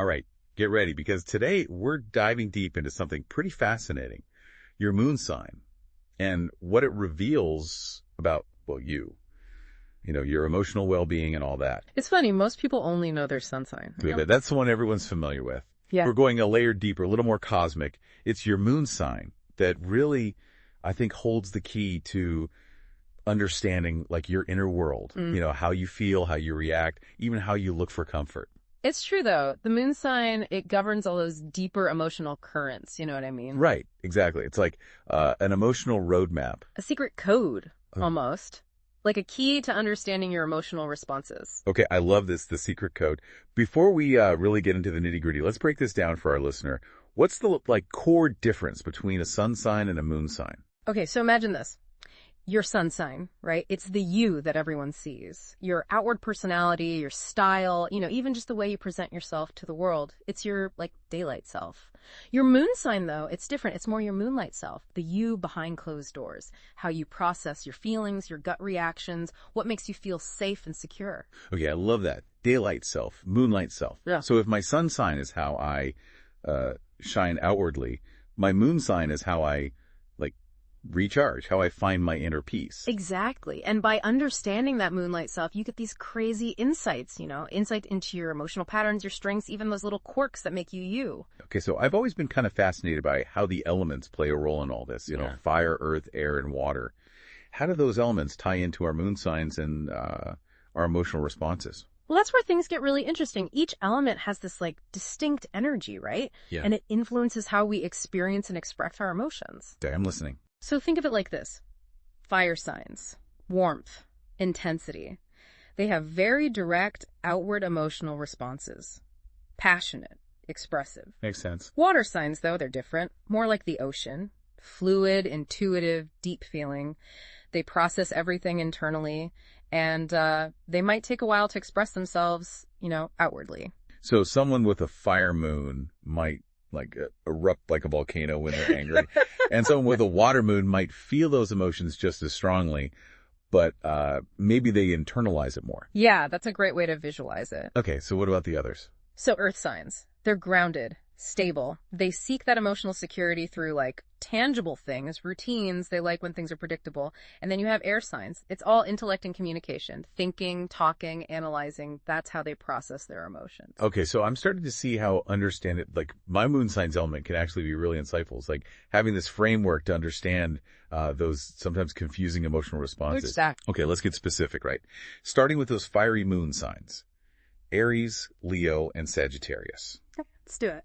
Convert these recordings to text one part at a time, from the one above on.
All right, get ready because today we're diving deep into something pretty fascinating. Your moon sign and what it reveals about, well, your emotional well-being and all that. It's funny, most people only know their sun sign. That's the one everyone's familiar with. Yeah. We're going a layer deeper, a little more cosmic. It's your moon sign that really, I think, holds the key to understanding like your inner world, how you feel, how you react, even how you look for comfort. It's true, though. The moon sign, it governs all those deeper emotional currents. You know what I mean? Right. Exactly. It's like an emotional roadmap. A secret code, almost. Like a key to understanding your emotional responses. Okay, I love this, the secret code. Before we really get into the nitty-gritty, let's break this down for our listener. What's the core difference between a sun sign and a moon sign? Okay, so imagine this. Your sun sign, right? It's the you that everyone sees. Your outward personality, your style, even just the way you present yourself to the world. It's your, daylight self. Your moon sign, though, it's different. It's more your moonlight self, the you behind closed doors, how you process your feelings, your gut reactions, what makes you feel safe and secure. Okay, I love that. Daylight self, moonlight self. Yeah. So if my sun sign is how I shine outwardly, my moon sign is how I recharge, how I find my inner peace. Exactly. And by understanding that moonlight self, you get these crazy insights, insight into your emotional patterns, your strengths, even those little quirks that make you you. Okay, so I've always been kind of fascinated by how the elements play a role in all this, fire, earth, air, and water. How do those elements tie into our moon signs and our emotional responses? Well, that's where things get really interesting. Each element has this distinct energy, right? Yeah. And it influences how we experience and express our emotions. Okay, I'm listening. So think of it like this. Fire signs, warmth, intensity. They have very direct outward emotional responses. Passionate, expressive. Makes sense. Water signs, though, they're different. More like the ocean. Fluid, intuitive, deep feeling. They process everything internally. And they might take a while to express themselves, outwardly. So someone with a fire moon might erupt like a volcano when they're angry. And someone with a water moon might feel those emotions just as strongly, but maybe they internalize it more. Yeah, that's a great way to visualize it. Okay, so what about the others? So earth signs, they're grounded, stable. They seek that emotional security through tangible things, routines. They like when things are predictable. And then you have air signs. It's all intellect and communication, thinking, talking, analyzing. That's how they process their emotions. Okay, so I'm starting to see how understand it, my moon signs element can actually be really insightful. It's like having this framework to understand those sometimes confusing emotional responses. Exactly. Okay, let's get specific, right? Starting with those fiery moon signs, Aries, Leo, and Sagittarius. Okay, let's do it.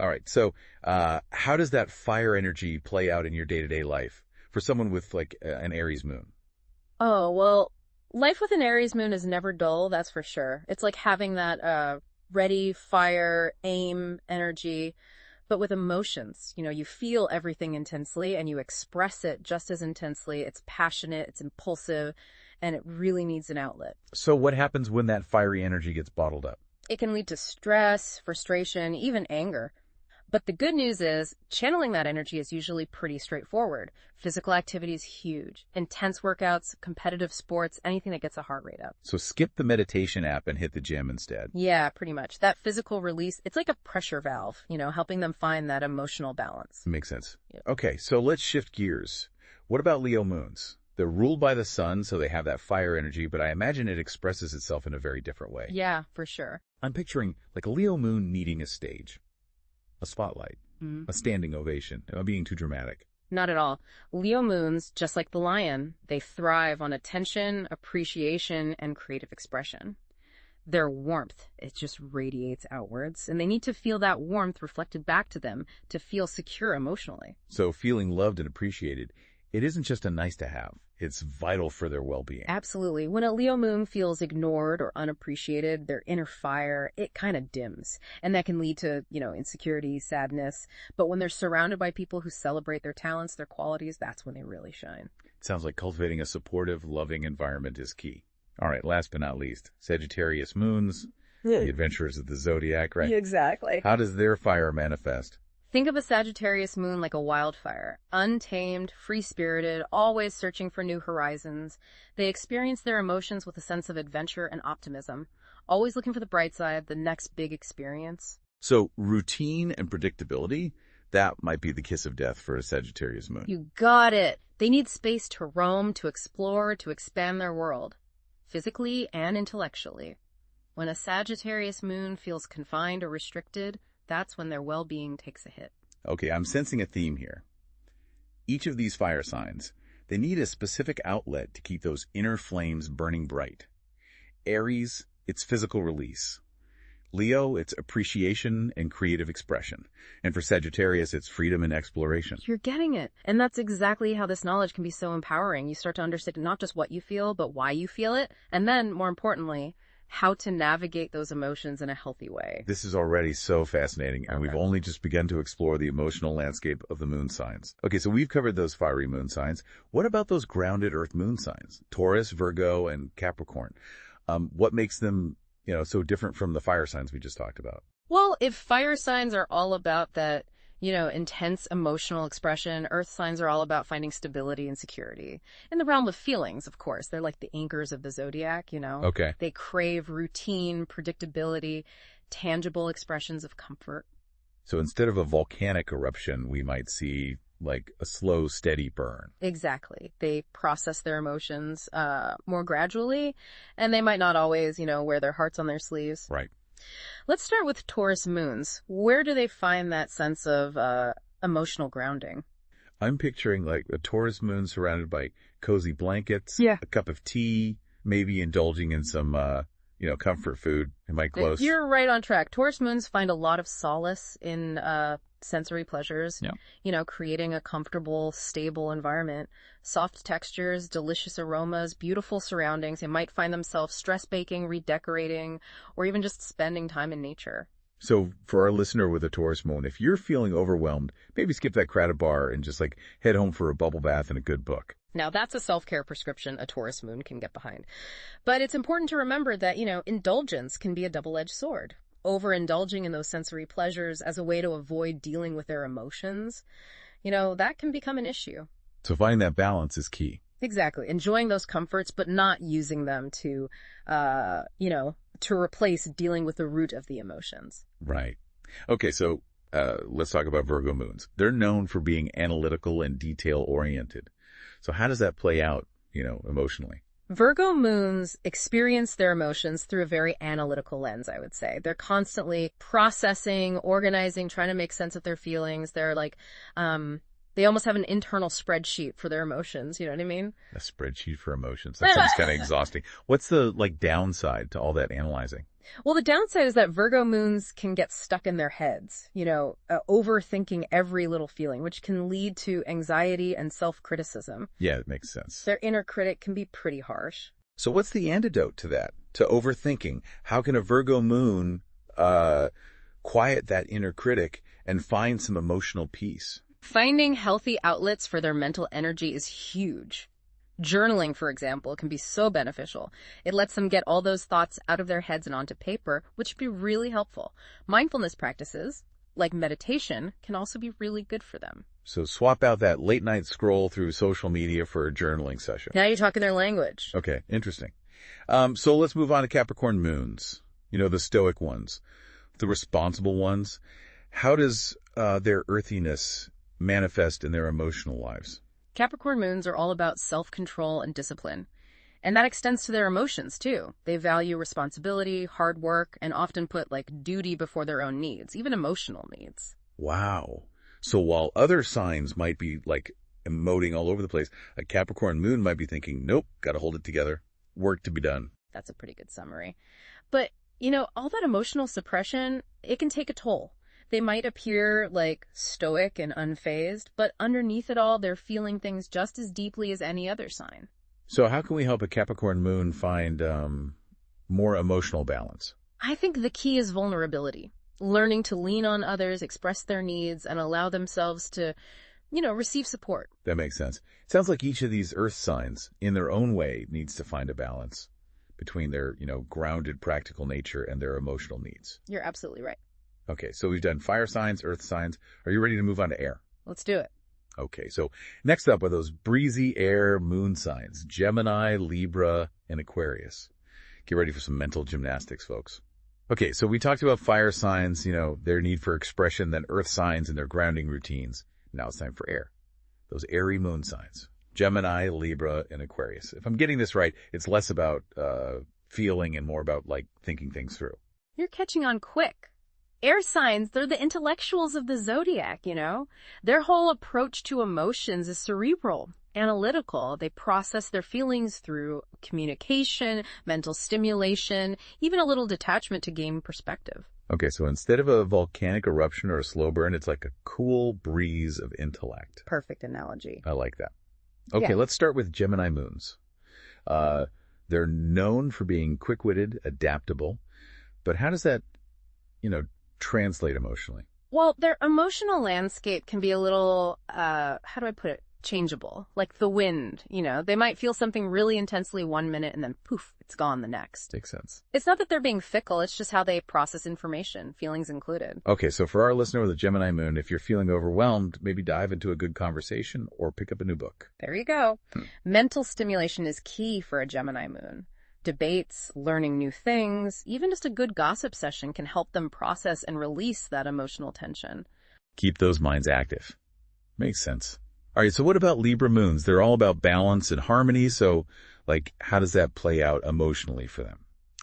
All right. So, how does that fire energy play out in your day-to-day life for someone with an Aries moon? Oh, well, life with an Aries moon is never dull, that's for sure. It's like having that ready, fire, aim energy, but with emotions. You feel everything intensely and you express it just as intensely. It's passionate, it's impulsive, and it really needs an outlet. So what happens when that fiery energy gets bottled up? It can lead to stress, frustration, even anger. But the good news is, channeling that energy is usually pretty straightforward. Physical activity is huge. Intense workouts, competitive sports, anything that gets the heart rate up. So skip the meditation app and hit the gym instead. Yeah, pretty much. That physical release, it's like a pressure valve, helping them find that emotional balance. Makes sense. Yeah. Okay, so let's shift gears. What about Leo moons? They're ruled by the sun, so they have that fire energy, but I imagine it expresses itself in a very different way. Yeah, for sure. I'm picturing a Leo moon needing a stage, a spotlight, a standing ovation. Am I being too dramatic? Not at all. Leo moons, just like the lion, they thrive on attention, appreciation, and creative expression. Their warmth, it just radiates outwards, and they need to feel that warmth reflected back to them to feel secure emotionally. So feeling loved and appreciated, it isn't just a nice to have. It's vital for their well-being. Absolutely. When a Leo moon feels ignored or unappreciated, their inner fire, it kind of dims. And that can lead to, insecurity, sadness. But when they're surrounded by people who celebrate their talents, their qualities, that's when they really shine. It sounds like cultivating a supportive, loving environment is key. All right, last but not least, Sagittarius moons, the adventurers of the zodiac, right? Exactly. How does their fire manifest? Think of a Sagittarius moon like a wildfire, untamed, free-spirited, always searching for new horizons. They experience their emotions with a sense of adventure and optimism. always looking for the bright side, the next big experience. So routine and predictability, that might be the kiss of death for a Sagittarius moon. You got it. They need space to roam, to explore, to expand their world, physically and intellectually. When a Sagittarius moon feels confined or restricted, that's when their well-being takes a hit. Okay, I'm sensing a theme here. Each of these fire signs, they need a specific outlet to keep those inner flames burning bright. Aries, it's physical release. Leo, it's appreciation and creative expression. And for Sagittarius, it's freedom and exploration. You're getting it. And that's exactly how this knowledge can be so empowering. You start to understand not just what you feel, but why you feel it. And then, more importantly, how to navigate those emotions in a healthy way. This is already so fascinating, and we've only just begun to explore the emotional landscape of the moon signs. Okay, so we've covered those fiery moon signs. What about those grounded earth moon signs? Taurus, Virgo, and Capricorn. What makes them, so different from the fire signs we just talked about? Well, if fire signs are all about that, intense emotional expression, earth signs are all about finding stability and security. In the realm of feelings, of course, they're like the anchors of the zodiac, Okay. They crave routine, predictability, tangible expressions of comfort. So instead of a volcanic eruption, we might see like a slow, steady burn. Exactly. They process their emotions more gradually, and they might not always, wear their hearts on their sleeves. Right. Let's start with Taurus moons. Where do they find that sense of emotional grounding? I'm picturing like a Taurus moon surrounded by cozy blankets, Yeah. a cup of tea, maybe indulging in some, comfort food. Am I close? You're right on track. Taurus moons find a lot of solace in sensory pleasures, creating a comfortable, stable environment. Soft textures, delicious aromas, beautiful surroundings. They might find themselves stress baking, redecorating, or even just spending time in nature. So for our listener with a Taurus moon, if you're feeling overwhelmed, maybe skip that crowded bar and just like head home for a bubble bath and a good book. Now, that's a self-care prescription a Taurus moon can get behind. But it's important to remember that, indulgence can be a double-edged sword. Overindulging in those sensory pleasures as a way to avoid dealing with their emotions, that can become an issue. So finding that balance is key. Exactly. Enjoying those comforts, but not using them to, to replace dealing with the root of the emotions. Right. Okay, so let's talk about Virgo moons. They're known for being analytical and detail-oriented. So how does that play out, emotionally? Virgo moons experience their emotions through a very analytical lens, I would say. They're constantly processing, organizing, trying to make sense of their feelings. They're like, they almost have an internal spreadsheet for their emotions. You know what I mean? A spreadsheet for emotions. That sounds kind of exhausting. What's the downside to all that analyzing? Well, the downside is that Virgo moons can get stuck in their heads, overthinking every little feeling, which can lead to anxiety and self-criticism. Yeah, it makes sense. Their inner critic can be pretty harsh. So what's the antidote to that, to overthinking? How can a Virgo moon quiet that inner critic and find some emotional peace? Finding healthy outlets for their mental energy is huge. Journaling, for example, can be so beneficial. It lets them get all those thoughts out of their heads and onto paper, which can be really helpful. Mindfulness practices, like meditation, can also be really good for them. So swap out that late night scroll through social media for a journaling session. Now you're talking their language. Okay, interesting. So let's move on to Capricorn moons, the stoic ones, the responsible ones. How does their earthiness manifest in their emotional lives? Capricorn moons are all about self-control and discipline. And that extends to their emotions, too. They value responsibility, hard work, and often put, duty before their own needs, even emotional needs. Wow. So while other signs might be, emoting all over the place, a Capricorn moon might be thinking, nope, gotta hold it together. Work to be done. That's a pretty good summary. But, all that emotional suppression, it can take a toll. They might appear stoic and unfazed, but underneath it all, they're feeling things just as deeply as any other sign. So how can we help a Capricorn moon find more emotional balance? I think the key is vulnerability. Learning to lean on others, express their needs, and allow themselves to, receive support. That makes sense. It sounds like each of these earth signs, in their own way, needs to find a balance between their, grounded, practical nature and their emotional needs. You're absolutely right. Okay, so we've done fire signs, earth signs. Are you ready to move on to air? Let's do it. Okay, so next up are those breezy air moon signs, Gemini, Libra, and Aquarius. Get ready for some mental gymnastics, folks. Okay, so we talked about fire signs, their need for expression, then earth signs and their grounding routines. Now it's time for air. Those airy moon signs. Gemini, Libra, and Aquarius. If I'm getting this right, it's less about feeling and more about, thinking things through. You're catching on quick. Air signs, they're the intellectuals of the zodiac, Their whole approach to emotions is cerebral, analytical. They process their feelings through communication, mental stimulation, even a little detachment to gain perspective. Okay, so instead of a volcanic eruption or a slow burn, it's like a cool breeze of intellect. Perfect analogy. I like that. Okay, Let's start with Gemini moons. They're known for being quick-witted, adaptable, but how does that, translate emotionally? Well, their emotional landscape can be a little, how do I put it, changeable, like the wind, They might feel something really intensely one minute and then poof, it's gone the next. Makes sense. It's not that they're being fickle, it's just how they process information, feelings included. Okay, so for our listener with a Gemini moon, if you're feeling overwhelmed, maybe dive into a good conversation or pick up a new book. There you go. Mental stimulation is key for a Gemini moon. Debates, learning new things, even just a good gossip session can help them process and release that emotional tension. Keep those minds active. Makes sense. All right, so what about Libra moons? They're all about balance and harmony, so, how does that play out emotionally for them?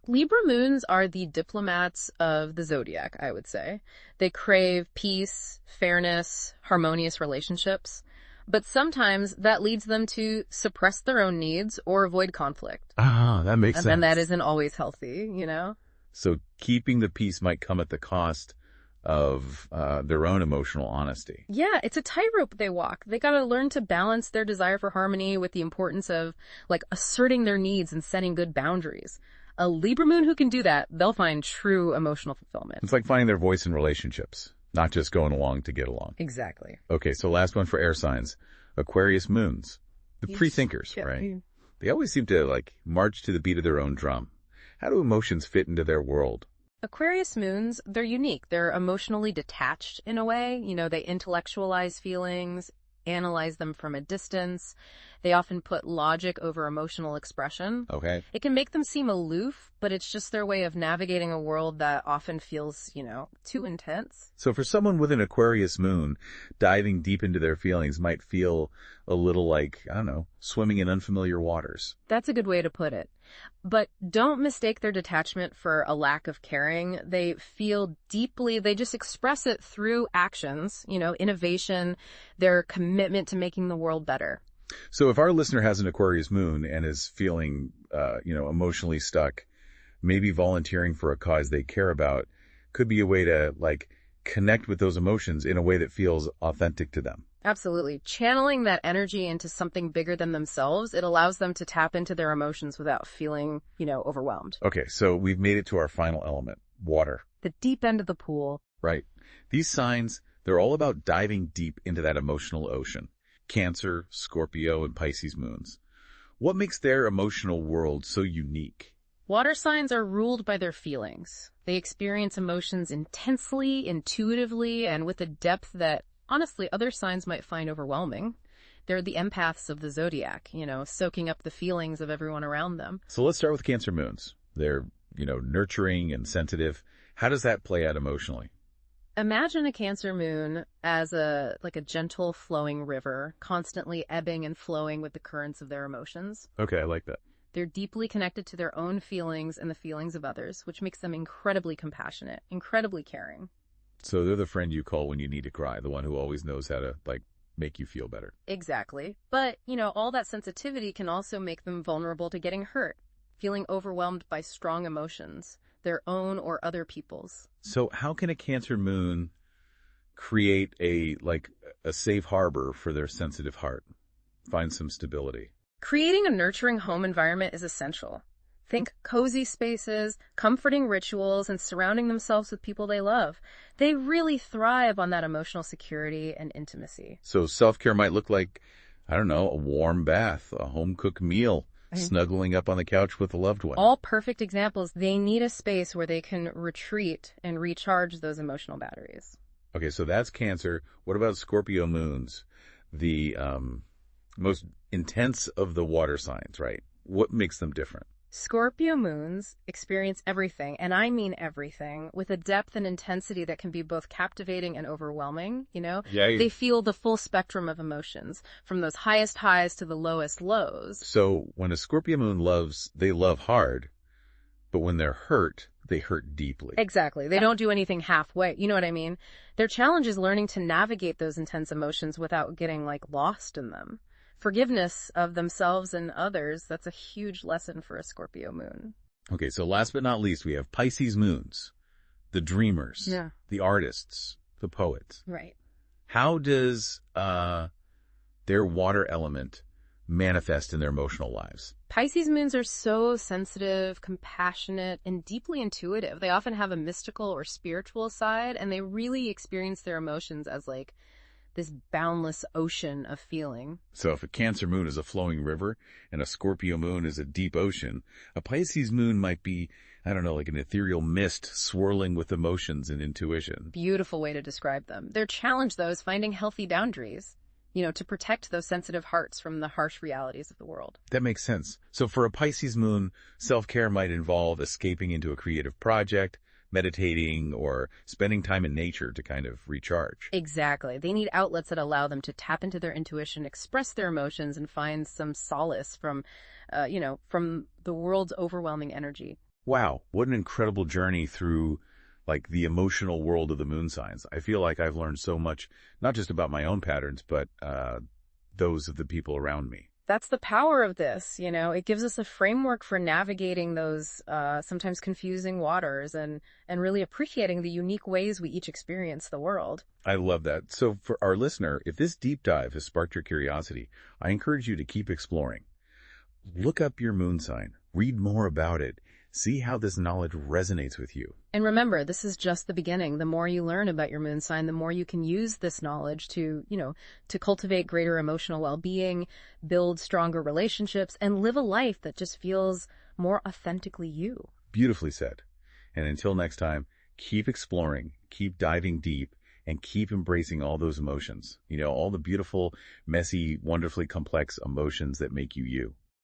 Libra moons are the diplomats of the zodiac, I would say. They crave peace, fairness, harmonious relationships. But sometimes that leads them to suppress their own needs or avoid conflict. Ah, that makes sense. And that isn't always healthy, So keeping the peace might come at the cost of their own emotional honesty. Yeah, it's a tightrope they walk. They got to learn to balance their desire for harmony with the importance of, asserting their needs and setting good boundaries. A Libra moon who can do that, they'll find true emotional fulfillment. It's like finding their voice in relationships, not just going along to get along. Exactly. Okay, so last one for air signs. Aquarius moons. The pre-thinkers, right? They always seem to, march to the beat of their own drum. How do emotions fit into their world? Aquarius moons, they're unique. They're emotionally detached in a way. They intellectualize feelings, analyze them from a distance. They often put logic over emotional expression. Okay. It can make them seem aloof, but it's just their way of navigating a world that often feels, too intense. So for someone with an Aquarius moon, diving deep into their feelings might feel a little like, swimming in unfamiliar waters. That's a good way to put it. But don't mistake their detachment for a lack of caring. They feel deeply, they just express it through actions, innovation, their commitment to making the world better. So if our listener has an Aquarius moon and is feeling, emotionally stuck, maybe volunteering for a cause they care about could be a way to, connect with those emotions in a way that feels authentic to them. Absolutely. Channeling that energy into something bigger than themselves, it allows them to tap into their emotions without feeling, overwhelmed. Okay, so we've made it to our final element, water. The deep end of the pool. Right. These signs, they're all about diving deep into that emotional ocean. Cancer, Scorpio, and Pisces moons. What makes their emotional world so unique? Water signs are ruled by their feelings. They experience emotions intensely, intuitively, and with a depth that, honestly, other signs might find overwhelming. They're the empaths of the zodiac, soaking up the feelings of everyone around them. So let's start with Cancer moons. They're, nurturing and sensitive. How does that play out emotionally? Imagine a Cancer moon as a gentle flowing river, constantly ebbing and flowing with the currents of their emotions. Okay, I like that. They're deeply connected to their own feelings and the feelings of others, which makes them incredibly compassionate, incredibly caring. So they're the friend you call when you need to cry, the one who always knows how to, make you feel better. Exactly. But, all that sensitivity can also make them vulnerable to getting hurt, feeling overwhelmed by strong emotions, their own or other people's. So how can a Cancer moon create a safe harbor for their sensitive heart? Find some stability. Creating a nurturing home environment is essential. Think cozy spaces, comforting rituals, and surrounding themselves with people they love. They really thrive on that emotional security and intimacy. So self-care might look like, a warm bath, a home-cooked meal, snuggling up on the couch with a loved one. All perfect examples. They need a space where they can retreat and recharge those emotional batteries. Okay, so that's Cancer. What about Scorpio moons? The most intense of the water signs, right? What makes them different? Scorpio moons experience everything, and I mean everything, with a depth and intensity that can be both captivating and overwhelming, you know? Yeah. They feel the full spectrum of emotions, from those highest highs to the lowest lows. So when a Scorpio moon they love hard, but when they're hurt, they hurt deeply. Exactly. They don't do anything halfway. You know what I mean? Their challenge is learning to navigate those intense emotions without getting, like, lost in them. Forgiveness of themselves and others, that's a huge lesson for a Scorpio moon. Okay, so last but not least, we have Pisces moons, the dreamers, Yeah. the artists, the poets. Right. How does their water element manifest in their emotional lives? Pisces moons are so sensitive, compassionate, and deeply intuitive. They often have a mystical or spiritual side, and they really experience their emotions as, like, this boundless ocean of feeling. So if a Cancer moon is a flowing river and a Scorpio moon is a deep ocean, a Pisces moon might be, I don't know, like an ethereal mist swirling with emotions and intuition. Beautiful way to describe them. Their challenge, though, is finding healthy boundaries, to protect those sensitive hearts from the harsh realities of the world. That makes sense. So for a Pisces moon, self-care might involve escaping into a creative project, meditating, or spending time in nature to kind of recharge. Exactly. They need outlets that allow them to tap into their intuition, express their emotions, and find some solace from the world's overwhelming energy. Wow, what an incredible journey through, like, the emotional world of the moon signs. I feel like I've learned so much, not just about my own patterns, but those of the people around me. That's the power of this, It gives us a framework for navigating those sometimes confusing waters and really appreciating the unique ways we each experience the world. I love that. So for our listener, if this deep dive has sparked your curiosity, I encourage you to keep exploring. Look up your moon sign, read more about it, see how this knowledge resonates with you. And remember, this is just the beginning. The more you learn about your moon sign, the more you can use this knowledge to cultivate greater emotional well-being, build stronger relationships, and live a life that just feels more authentically you. Beautifully said. And until next time, keep exploring, keep diving deep, and keep embracing all those emotions. All the beautiful, messy, wonderfully complex emotions that make you you.